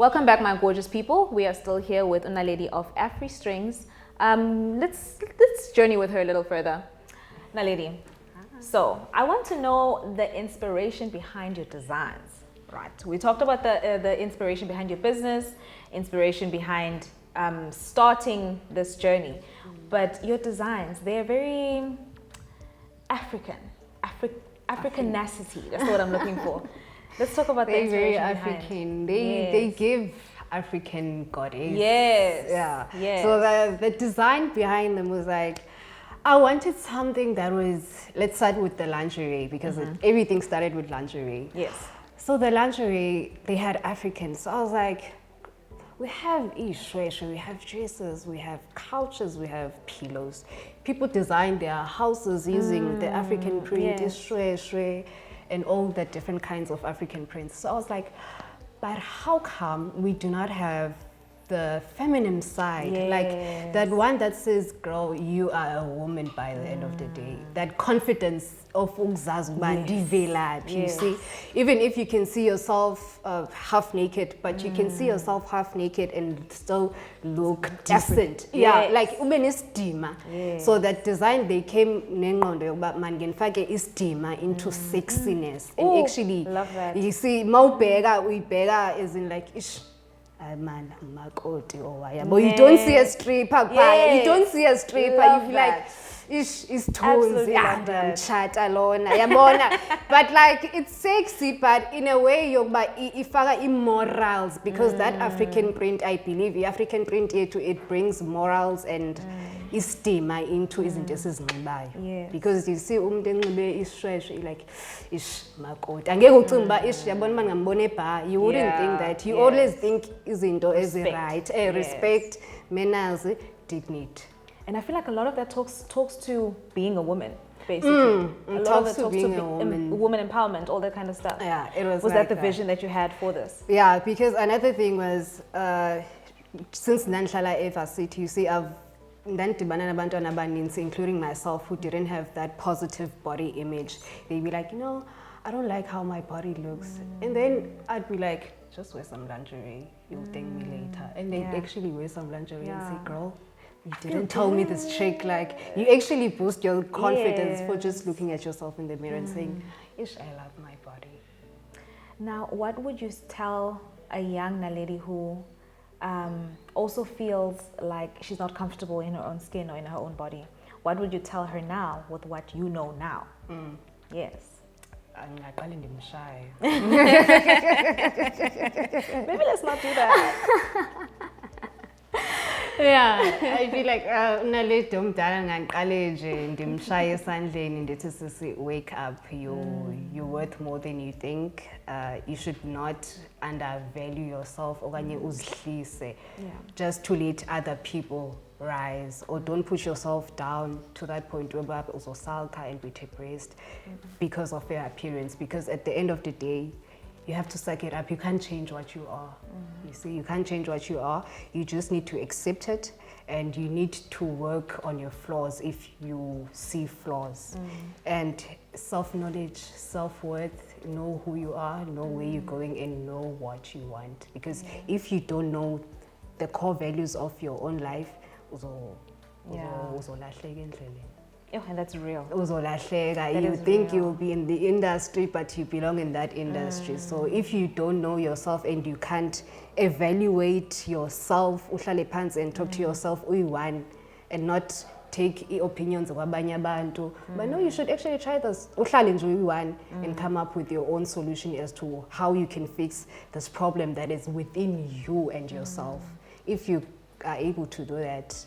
Welcome back, my gorgeous people. We are still here with Naledi of Afri Strings. Let's journey with her a little further. Naledi, so I want to know the inspiration behind your designs. Right. We talked about the inspiration behind your business, inspiration behind starting this journey, but your designs, they're very Africanacity. That's what I'm looking for. Let's talk about the inspiration very behind. African. They give African goddess. Yes. Yeah. Yes. So the design behind them was like, I wanted something that was, let's start with the lingerie because everything started with lingerie. Yes. So the lingerie, they had African. So I was like, we have ishweshwe, we have dresses, we have couches, we have pillows. People design their houses using the African print, ishweshwe, and all the different kinds of African prints. So I was like, but how come we do not have the feminine side? Like that one that says, girl, you are a woman by the end of the day. That confidence of uzazi you see, even if you can see yourself half naked, but you can see yourself half naked and still look decent. Yeah, like ube nesidima. So that design, they came nengondo yokuba mangenifake isidima into sexiness. And actually, love that. You see, uyibheka is in like ish. Man, makoti or why? But you don't see a stripper. You don't see a stripper. You feel like it's tones. Yeah, chat alone. But like it's sexy, but in a way you're ifaka immorals because that African print, I believe, the African print here too, it brings morals and istima into izinto esizinxibayo. Because you see umuntu enxibe ishweshwe like ish makoti. Angeke ucinge uba ish yabona manje ngambone ebha. You wouldn't think that. You always think izinto right. Respect, manners, dignity. And I feel like a lot of that talks to being a woman, basically. A lot of it talks to being a woman. Woman empowerment, all that kind of stuff. Yeah, it was. Was like that the vision that you had for this? Yeah, because another thing was since Nanhlala Eva City, you see, I've including myself, who didn't have that positive body image. They'd be like, you know, I don't like how my body looks. And then I'd be like, just wear some lingerie, you'll thank me later. And they'd actually wear some lingerie and say, girl, you didn't tell me this trick. Like, you actually boost your confidence for just looking at yourself in the mirror and saying, ish, I love my body. Now, what would you tell a young Naledi who also feels like she's not comfortable in her own skin or in her own body? What would you tell her now with what you know now? Yes. Maybe let's not do that. Yeah, I feel like Naledi umdala ngiqale nje ndimshaya esandleni ndithi sisi, wake up, you're worth more than you think. You should not undervalue yourself okanye uzihlise just to let other people rise, or don't push yourself down to that point where uzosalka and be depressed because of your appearance, because at the end of the day you have to suck it up. You can't change what you are. You see, you can't change what you are. You just need to accept it, and you need to work on your flaws if you see flaws. And self-knowledge, self-worth, know who you are, know where you're going, and know what you want. Because if you don't know the core values of your own life, and that's real. You think you'll be in the industry, but you belong in that industry. So if you don't know yourself and you can't evaluate yourself, uhlale phansi and talk to yourself uyi-one, and not take opinions of abanye abantu. But no, you should actually try this. Uhlale nje uyi-one and come up with your own solution as to how you can fix this problem that is within you and yourself. If you are able to do that,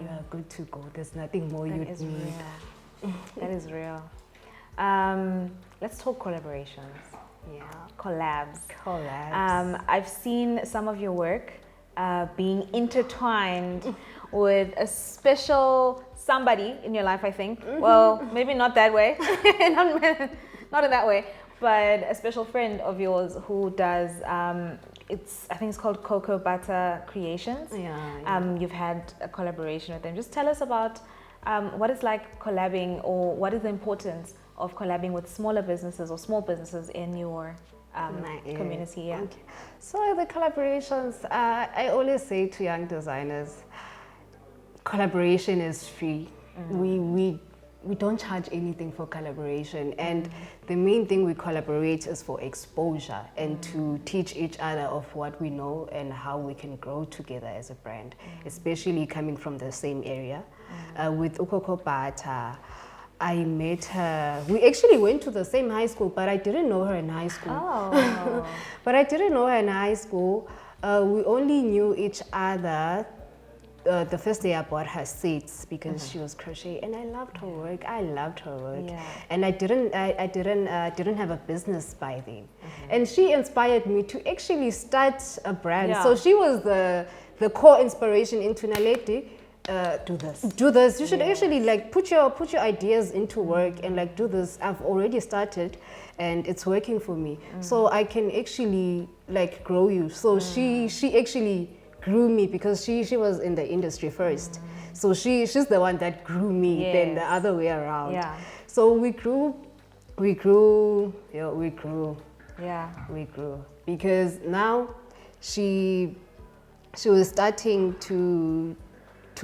you are good to go. There's nothing more you need. Real. That is real. Let's talk collaborations. Yeah. Collabs. I've seen some of your work being intertwined with a special somebody in your life, I think. Well, maybe not that way. not in that way. But a special friend of yours who does I think it's called Cocoa Butter Creations. You've had a collaboration with them. Just tell us about what it's like collabing, or what is the importance of collabing with smaller businesses or small businesses in your community. Yeah. Okay. So the collaborations, I always say to young designers, collaboration is free. We don't charge anything for collaboration, and the main thing we collaborate is for exposure and to teach each other of what we know and how we can grow together as a brand, especially coming from the same area. With Ukoko Bata, I met her. We actually went to the same high school, but I didn't know her in high school. Oh. But I didn't know her in high school. We only knew each other the first day I bought her seats because she was crochet, and I loved her work. Yeah. And I didn't have a business by then. And she inspired me to actually start a brand. Yeah. So she was the core inspiration into Naledi. Do this. You should actually like put your ideas into work and like do this. I've already started, and it's working for me. So I can actually like grow you. So she actually grew me because she was in the industry first. So she's the one that grew me than the other way around. Yeah. So we grew, Yeah. because now she was starting to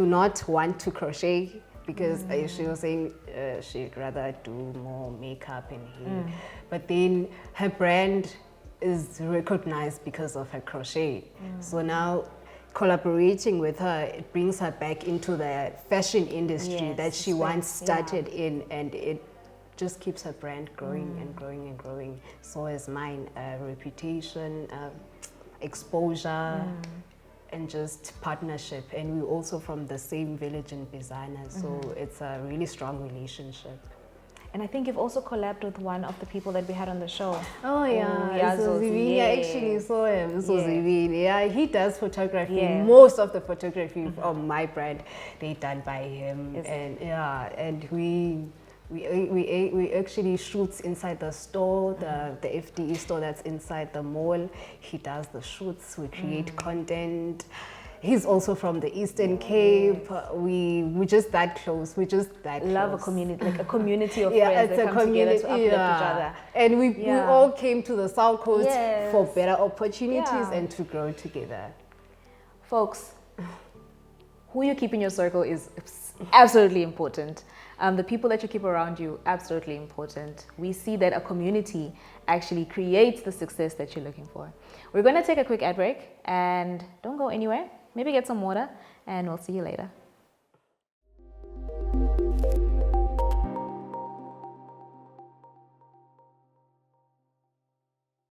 not want to crochet because she was saying she'd rather do more makeup and hair. But then her brand is recognized because of her crochet. So now collaborating with her, it brings her back into the fashion industry that she once started in, and it just keeps her brand growing and growing and growing. So is mine. Reputation, exposure, and just partnership. And we're also from the same village in Bizana, so it's a really strong relationship. And I think you've also collabed with one of the people that we had on the show. Oh yeah, so Zivini, I actually saw him. So Zivini, he does photography. Yeah. Most of the photography of my brand, they done by him. And we actually shoots inside the store, the FDE store that's inside the mall. He does the shoots. We create content. He's also from the Eastern Cape. We just that close. We just that love close. a community, like a community of Yeah, friends it's that a come community. together to uplift each other. And we all came to the South Coast for better opportunities and to grow together. Folks, who you keep in your circle is absolutely important. The people that you keep around you, absolutely important. We see that a community actually creates the success that you're looking for. We're going to take a quick ad break, and don't go anywhere. Maybe get some water, and we'll see you later.